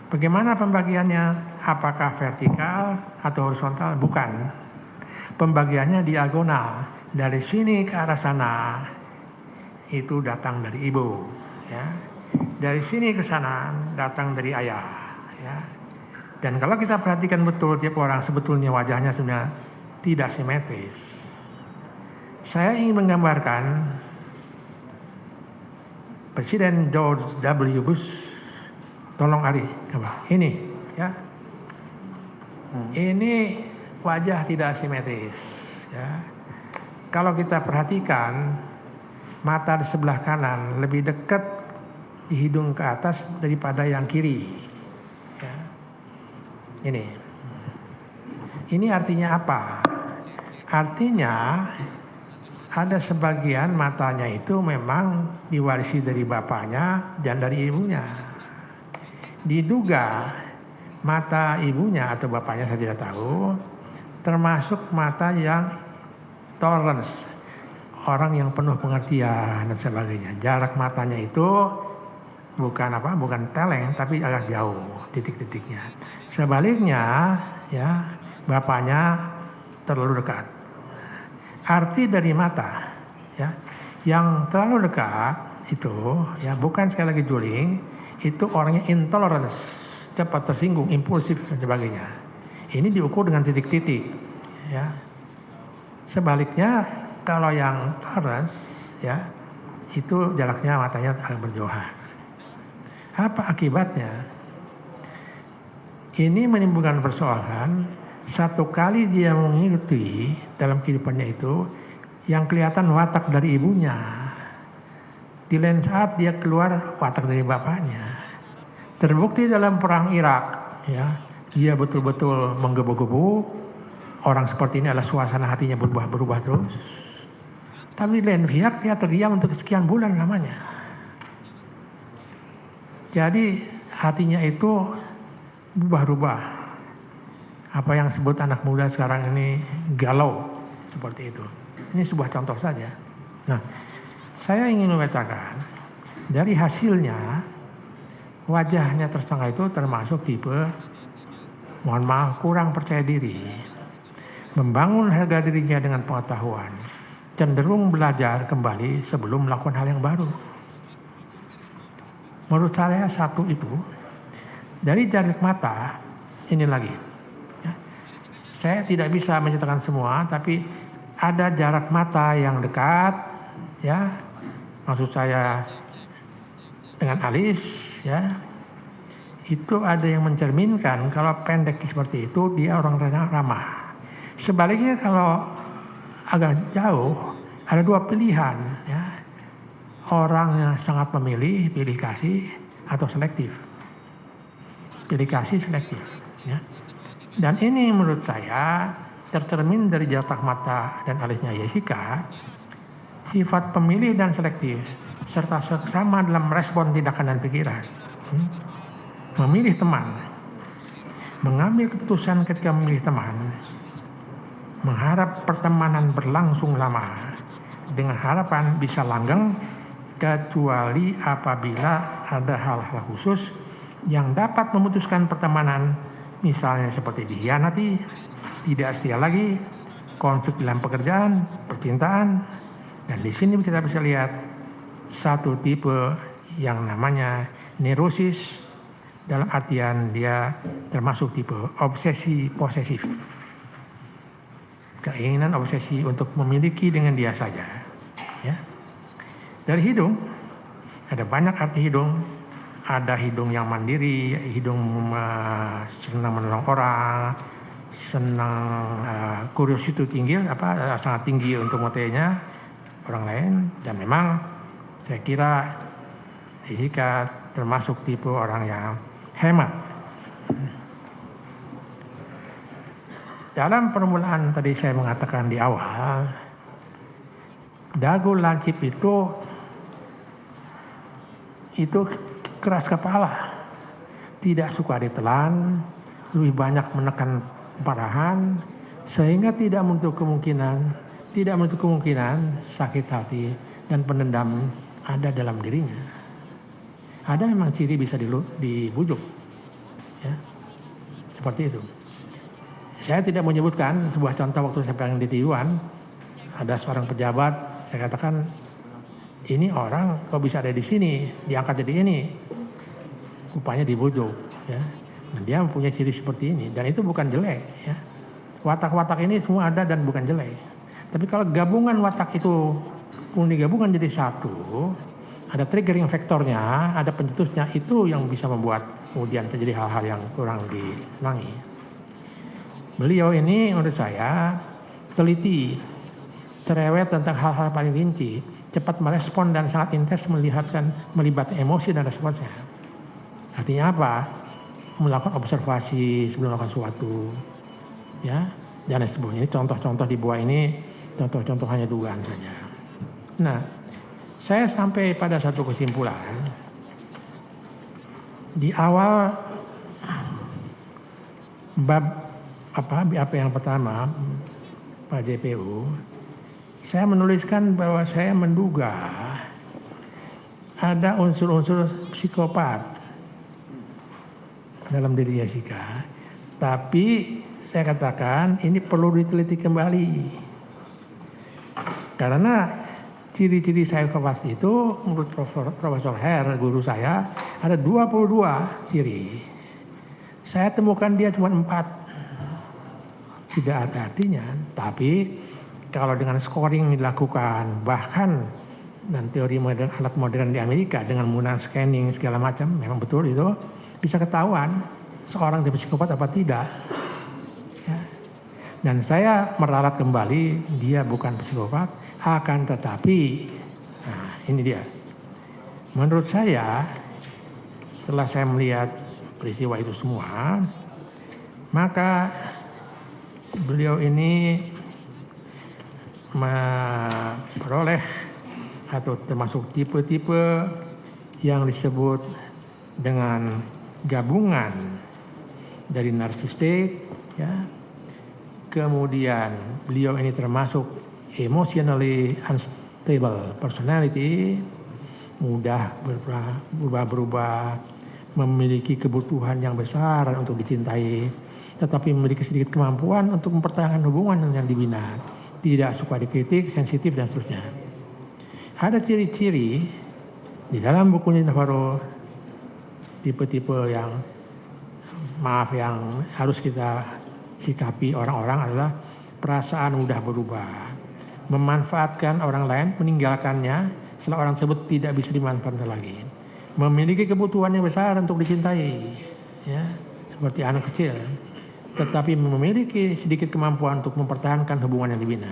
Bagaimana pembagiannya? Apakah vertikal atau horizontal? Bukan. Pembagiannya diagonal. Dari sini ke arah sana itu datang dari ibu, ya. Dari sini ke sana datang dari ayah, ya. Dan kalau kita perhatikan betul tiap orang sebetulnya wajahnya sebenarnya tidak simetris. Saya ingin menggambarkan Presiden George W. Bush. Tolong Ari, ini, ya. Ini wajah tidak simetris, ya. Kalau kita perhatikan mata di sebelah kanan lebih dekat di hidung ke atas daripada yang kiri, ya. Ini artinya apa? Artinya ada sebagian matanya itu memang diwarisi dari bapaknya dan dari ibunya. Diduga mata ibunya atau bapaknya, saya tidak tahu, termasuk mata yang tolerance, orang yang penuh pengertian dan sebagainya. Jarak matanya itu bukan teleng, tapi agak jauh titik-titiknya. Sebaliknya, ya, bapaknya terlalu dekat. Arti dari mata, ya, yang terlalu dekat itu, ya, bukan sekali lagi juling, itu orangnya intolerance, cepat tersinggung, impulsif dan sebagainya. Ini diukur dengan titik-titik, ya. Sebaliknya kalau yang tolerance, ya, itu jaraknya matanya agak berjauhan. Apa akibatnya? Ini menimbulkan persoalan. Satu kali dia mengikuti dalam kehidupannya itu yang kelihatan watak dari ibunya. Di lain saat dia keluar watak dari bapaknya. Terbukti dalam perang Irak, ya, dia betul-betul menggebu-gebu. Orang seperti ini adalah suasana hatinya berubah terus. Tapi lain pihak dia terdiam untuk sekian bulan lamanya. Jadi hatinya itu berubah-ubah. Apa yang disebut anak muda sekarang ini galau, seperti itu. Ini sebuah contoh saja. Nah, saya ingin mengatakan dari hasilnya wajahnya tersangka itu termasuk tipe, mohon maaf, kurang percaya diri. Membangun harga dirinya dengan pengetahuan, cenderung belajar kembali sebelum melakukan hal yang baru. Menurut saya satu itu, dari jarak mata, ini lagi. Ya, saya tidak bisa menceritakan semua, tapi ada jarak mata yang dekat, ya, maksud saya dengan alis, ya, itu ada yang mencerminkan kalau pendek seperti itu dia orang ramah. Sebaliknya kalau agak jauh ada dua pilihan, ya. Orang yang sangat memilih, pilih kasih atau selektif. Pilih kasih selektif, ya. Dan ini menurut saya tercermin dari jarak mata dan alisnya Jessica, sifat pemilih dan selektif serta seksama dalam respon tindakan dan pikiran. Memilih teman, mengambil keputusan ketika memilih teman, mengharap pertemanan berlangsung lama dengan harapan bisa langgeng kecuali apabila ada hal-hal khusus yang dapat memutuskan pertemanan, misalnya seperti dikhianati, tidak setia lagi, konflik dalam pekerjaan, percintaan. Dan di sini kita bisa lihat satu tipe yang namanya neurosis, dalam artian dia termasuk tipe obsesi posesif. Keinginan obsesi untuk memiliki dengan dia saja, ya. Dari hidung ada banyak arti hidung. Ada hidung yang mandiri, hidung senang menolong orang, senang curiosity tinggi, sangat tinggi untuk mengetahuinya orang lain. Dan memang saya kira Jessica termasuk tipe orang yang hemat. Dalam permulaan tadi saya mengatakan di awal, dagu lancip itu keras kepala, tidak suka ditelan, lebih banyak menekan parahan, sehingga tidak menutup kemungkinan sakit hati dan pendendam ada dalam dirinya. Ada memang ciri bisa dibujuk. Ya, seperti itu. Saya tidak menyebutkan sebuah contoh waktu saya pengen di Taiwan, ada seorang pejabat, saya katakan ini orang kok bisa ada di sini, diangkat jadi ini, rupanya dibujuk. Ya. Nah, dia mempunyai ciri seperti ini dan itu bukan jelek. Ya. Watak-watak ini semua ada dan bukan jelek. Tapi kalau gabungan watak itu pun digabungkan jadi satu, ada triggering faktornya, ada pencetusnya, itu yang bisa membuat kemudian terjadi hal-hal yang kurang disenangi. Beliau ini menurut saya teliti, cerewet tentang hal-hal paling rinci, cepat merespon dan sangat intens melibatkan emosi dan responsnya. Artinya apa? Melakukan observasi sebelum melakukan sesuatu, ya, dan sebagainya. Ini contoh-contoh di bawah ini, contoh-contoh hanya dugaan saja. Nah, saya sampai pada satu kesimpulan di awal bab apa yang pertama, Pak JPU, saya menuliskan bahwa saya menduga ada unsur-unsur psikopat dalam diri Jessica. Tapi saya katakan ini perlu diteliti kembali. Karena ciri-ciri psikopat itu menurut Profesor Herr, guru saya, ada 22 ciri. Saya temukan dia cuma 4. Tidak ada artinya, tapi kalau dengan scoring dilakukan, bahkan dan teori modern, alat modern di Amerika dengan menggunakan scanning segala macam, memang betul itu bisa ketahuan seorang itu psikopat apa tidak. Ya. Dan saya meralat kembali dia bukan psikopat, akan tetapi, nah ini dia. Menurut saya, setelah saya melihat peristiwa itu semua, maka beliau ini memperoleh atau termasuk tipe-tipe yang disebut dengan gabungan dari narsistik, ya. Kemudian beliau ini termasuk emotionally unstable personality, mudah berubah-berubah, memiliki kebutuhan yang besar untuk dicintai, tetapi memiliki sedikit kemampuan untuk mempertahankan hubungan yang dibina, tidak suka dikritik, sensitif dan seterusnya. Ada ciri-ciri di dalam bukunya Navarro, tipe-tipe yang yang harus kita sikapi orang-orang adalah perasaan mudah berubah, memanfaatkan orang lain, meninggalkannya setelah orang tersebut tidak bisa dimanfaatkan lagi, memiliki kebutuhan yang besar untuk dicintai, ya, seperti anak kecil, tetapi memiliki sedikit kemampuan untuk mempertahankan hubungan yang dibina,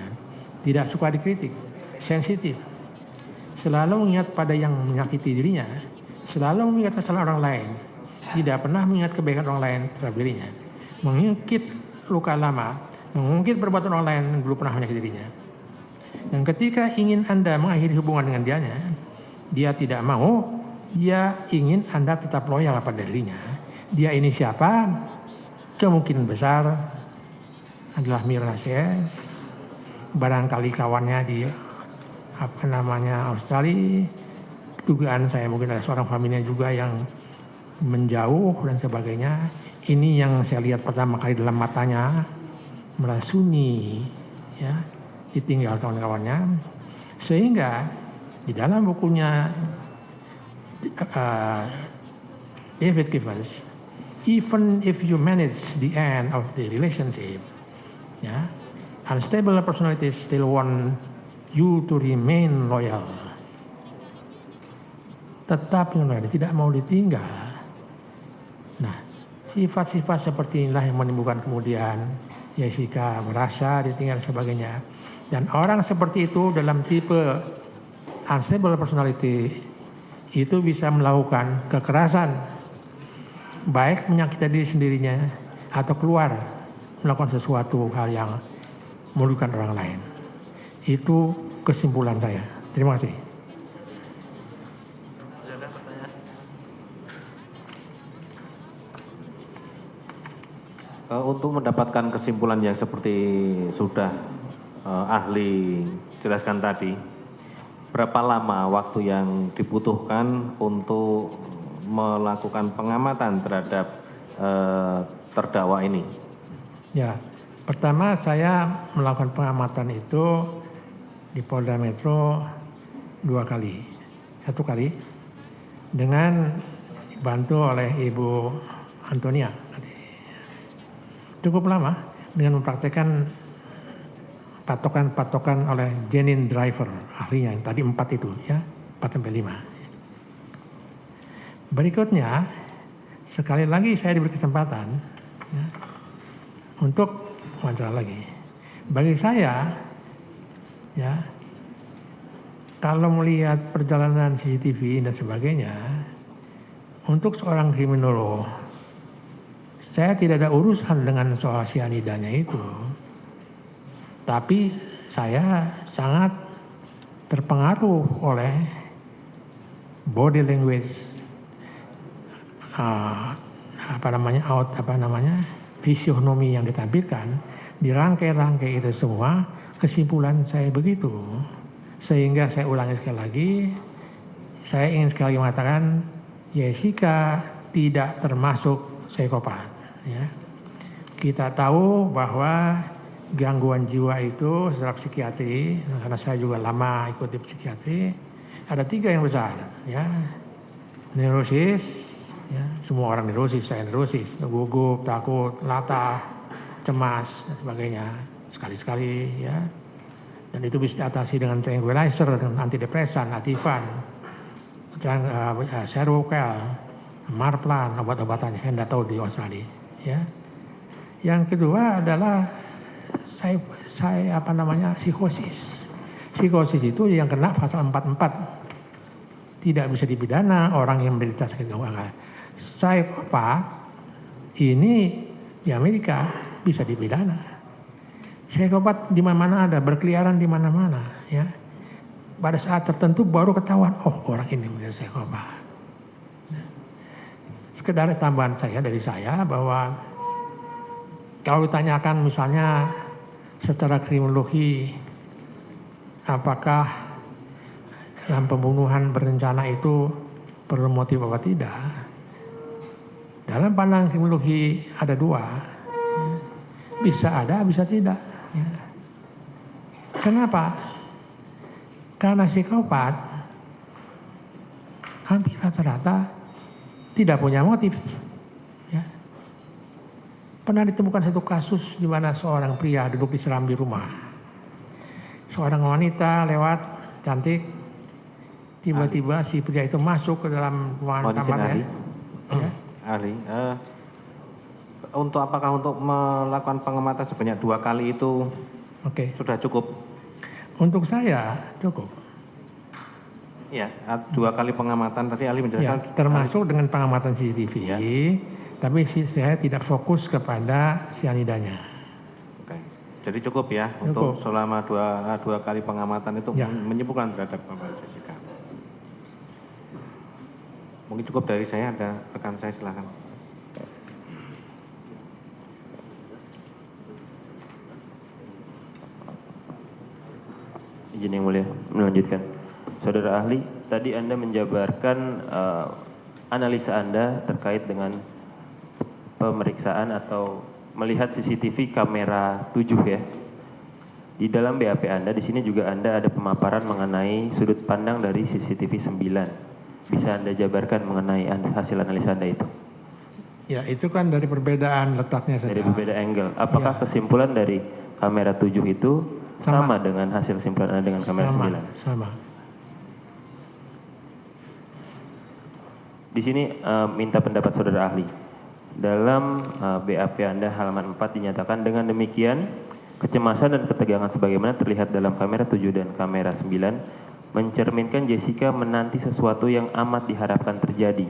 tidak suka dikritik, sensitif, selalu mengingat pada yang menyakiti dirinya, selalu mengingat kesalahan orang lain, tidak pernah mengingat kebaikan orang lain terhadap dirinya, mengungkit luka lama, mengungkit perbuatan orang lain yang dulu pernah menyakiti dirinya. Dan ketika ingin Anda mengakhiri hubungan dengan dia tidak mau, dia ingin Anda tetap loyal pada dirinya. Dia ini siapa? Kemungkinan besar adalah Mirna CS, barangkali kawannya di Australia. Dugaan saya mungkin ada seorang familinya juga yang menjauh dan sebagainya. Ini yang saya lihat pertama kali dalam matanya, merasuni, ya, ditinggal kawan-kawannya. Sehingga di dalam bukunya David Gibbons, even if you manage the end of the relationship, ya, unstable personality still want you to remain loyal. Tetap tidak mau ditinggal. Nah, sifat-sifat seperti inilah yang menimbulkan kemudian Jessica merasa ditinggal dan sebagainya. Dan orang seperti itu dalam tipe unstable personality itu bisa melakukan kekerasan, baik menyakiti diri sendirinya atau keluar melakukan sesuatu hal yang merugikan orang lain. Itu kesimpulan saya. Terima kasih. Untuk mendapatkan kesimpulan yang seperti sudah ahli jelaskan tadi, berapa lama waktu yang dibutuhkan untuk melakukan pengamatan terhadap terdakwa ini? Ya, pertama saya melakukan pengamatan itu di Polda Metro 2 kali. 1 kali dengan dibantu oleh Ibu Antonia. Cukup lama dengan mempraktekkan patokan-patokan oleh Jenin Driver, ahlinya yang tadi 4 itu ya, 4-5. Berikutnya, sekali lagi saya diberi kesempatan ya, untuk wawancara lagi. Bagi saya, ya, kalau melihat perjalanan CCTV dan sebagainya, untuk seorang kriminolog, saya tidak ada urusan dengan soal cyanidanya itu. Tapi saya sangat terpengaruh oleh body language, fisionomi yang ditampilkan di rangkai-rangkai itu semua. Kesimpulan saya begitu, sehingga saya ulangi sekali lagi, saya ingin sekali mengatakan Jessica tidak termasuk psikopat. Ya. Kita tahu bahwa gangguan jiwa itu secara psikiatri, karena saya juga lama ikut di psikiatri, ada 3 yang besar, ya. Neurosis, ya, semua orang neurosis, saya neurosis, gugup, takut, latah, cemas, dan sebagainya, sekali-sekali, ya. Dan itu bisa diatasi dengan tranquilizer, dengan antidepresan, Ativan, Seroquel, Marplan, obat-obatannya, yang tidak tahu di Australia, ya. Yang kedua adalah psikosis. Psikosis itu yang kena pasal 44. Tidak bisa dipidana orang yang menderita sakit gangguan. Psikopat ini di Amerika bisa dipidana. Psikopat di mana-mana ada, berkeliaran di mana-mana, ya. Pada saat tertentu baru ketahuan, oh orang ini menjadi psikopat. Sekedar tambahan dari saya bahwa kalau ditanyakan misalnya secara kriminologi, apakah dalam pembunuhan berencana itu perlu motif apa tidak? Dalam pandangan kriminologi ada 2, ya. Bisa ada, bisa tidak. Ya. Kenapa? Karena psikopat hampir rata-rata tidak punya motif. Ya. Pernah ditemukan satu kasus di mana seorang pria duduk di serambi rumah. Seorang wanita lewat cantik, tiba-tiba si pria itu masuk ke dalam ruangan kamarnya. Ya. Ahli, apakah untuk melakukan pengamatan sebanyak 2 kali itu sudah cukup? Untuk saya cukup. Ya, 2 kali pengamatan tadi ahli menjelaskan. Ya, termasuk dengan pengamatan CCTV. Ya. Tapi saya tidak fokus kepada cyanidanya. Oke. Jadi cukup ya untuk selama dua kali pengamatan itu menyimpulkan terhadap Bapak Jessica. Mungkin cukup dari saya, ada rekan saya silakan. Izin yang mulia melanjutkan. Saudara ahli, tadi Anda menjabarkan analisa Anda terkait dengan pemeriksaan atau melihat CCTV kamera 7 ya. Di dalam BAP Anda di sini juga Anda ada pemaparan mengenai sudut pandang dari CCTV 9. Bisa Anda jabarkan mengenai hasil analisa Anda itu? Ya, itu kan dari perbedaan letaknya saja. Dari berbeda angle. Apakah kesimpulan dari kamera 7 itu sama dengan hasil kesimpulan Anda dengan kamera 9? Sama. Di sini minta pendapat saudara ahli. Dalam BAP Anda halaman 4 dinyatakan dengan demikian kecemasan dan ketegangan sebagaimana terlihat dalam kamera 7 dan kamera 9 mencerminkan Jessica menanti sesuatu yang amat diharapkan terjadi.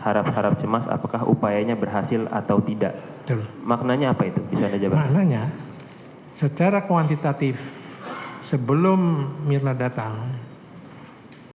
Harap-harap cemas apakah upayanya berhasil atau tidak. Betul. Maknanya apa itu? Bisa Anda jabarkan? Maknanya secara kuantitatif sebelum Mirna datang